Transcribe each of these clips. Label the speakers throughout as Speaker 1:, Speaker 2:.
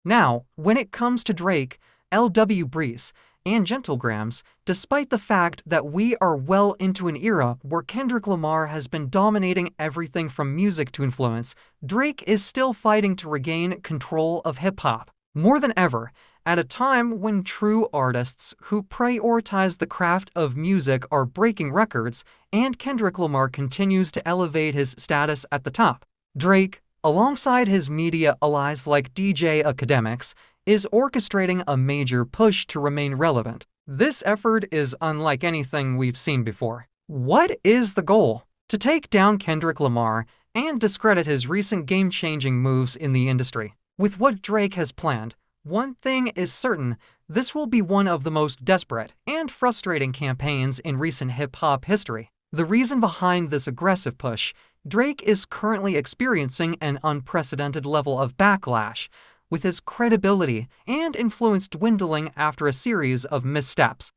Speaker 1: Now, when it comes to Drake, LW Breeze, and Gentlegrams, despite the fact that we are well into an era where Kendrick Lamar has been dominating everything from music to influence, Drake is still fighting to regain control of hip-hop. More than ever, at a time when true artists who prioritize the craft of music are breaking records, and Kendrick Lamar continues to elevate his status at the top. Drake, alongside his media allies like DJ Akademiks, is orchestrating a major push to remain relevant. This effort is unlike anything we've seen before. What is the goal? To take down Kendrick Lamar and discredit his recent game-changing moves in the industry. With what Drake has planned, one thing is certain: this will be one of the most desperate and frustrating campaigns in recent hip-hop history. The reason behind this aggressive push: Drake is currently experiencing an unprecedented level of backlash, with his credibility and influence dwindling after a series of missteps.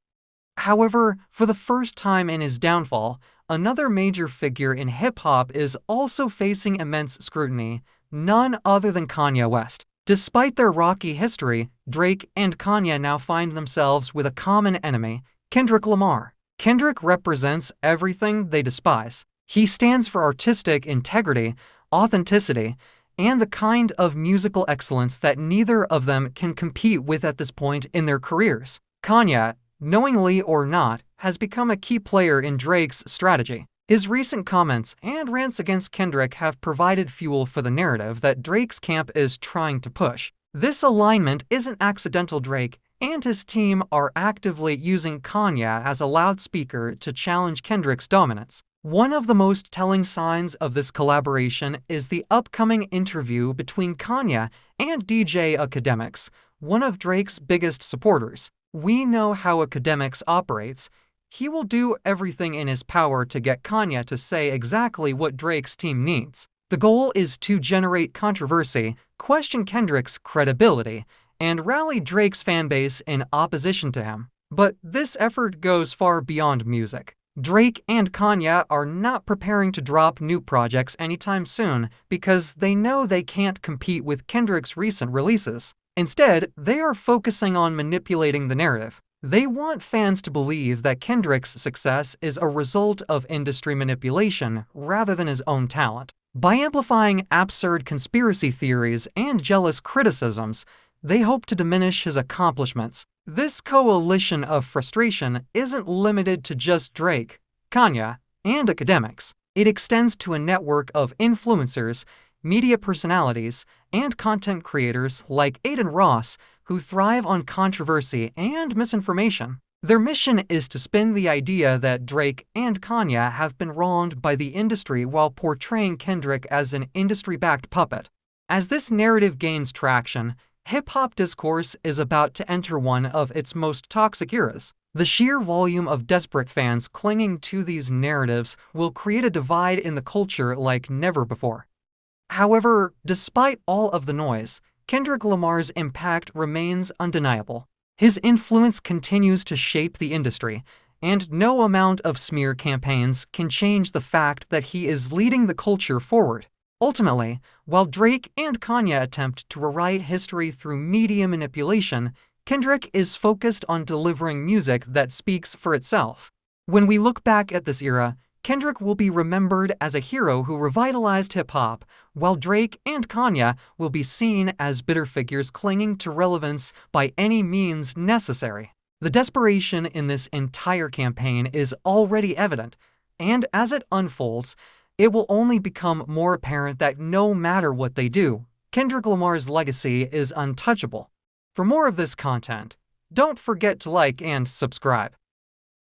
Speaker 1: However, for the first time in his downfall, another major figure in hip-hop is also facing immense scrutiny, none other than Kanye West. Despite their rocky history, Drake and Kanye now find themselves with a common enemy: Kendrick Lamar. Kendrick represents everything they despise. He stands for artistic integrity, authenticity, and the kind of musical excellence that neither of them can compete with at this point in their careers. Kanye, knowingly or not, has become a key player in Drake's strategy. His recent comments and rants against Kendrick have provided fuel for the narrative that Drake's camp is trying to push. This alignment isn't accidental. Drake and his team are actively using Kanye as a loudspeaker to challenge Kendrick's dominance. One of the most telling signs of this collaboration is the upcoming interview between Kanye and DJ Akademiks, one of Drake's biggest supporters. We know how Akademiks operates. He will do everything in his power to get Kanye to say exactly what Drake's team needs. The goal is to generate controversy, question Kendrick's credibility, and rally Drake's fanbase in opposition to him. But this effort goes far beyond music. Drake and Kanye are not preparing to drop new projects anytime soon because they know they can't compete with Kendrick's recent releases. Instead, they are focusing on manipulating the narrative. They want fans to believe that Kendrick's success is a result of industry manipulation rather than his own talent. By amplifying absurd conspiracy theories and jealous criticisms, they hope to diminish his accomplishments. This coalition of frustration isn't limited to just Drake, Kanye, and Akademiks. It extends to a network of influencers, media personalities, and content creators like Adin Ross, who thrive on controversy and misinformation. Their mission is to spin the idea that Drake and Kanye have been wronged by the industry while portraying Kendrick as an industry-backed puppet. As this narrative gains traction, hip-hop discourse is about to enter one of its most toxic eras. The sheer volume of desperate fans clinging to these narratives will create a divide in the culture like never before. However, despite all of the noise, Kendrick Lamar's impact remains undeniable. His influence continues to shape the industry, and no amount of smear campaigns can change the fact that he is leading the culture forward. Ultimately, while Drake and Kanye attempt to rewrite history through media manipulation, Kendrick is focused on delivering music that speaks for itself. When we look back at this era, Kendrick will be remembered as a hero who revitalized hip-hop, while Drake and Kanye will be seen as bitter figures clinging to relevance by any means necessary. The desperation in this entire campaign is already evident, and as it unfolds, it will only become more apparent that no matter what they do, Kendrick Lamar's legacy is untouchable. For more of this content, don't forget to like and subscribe.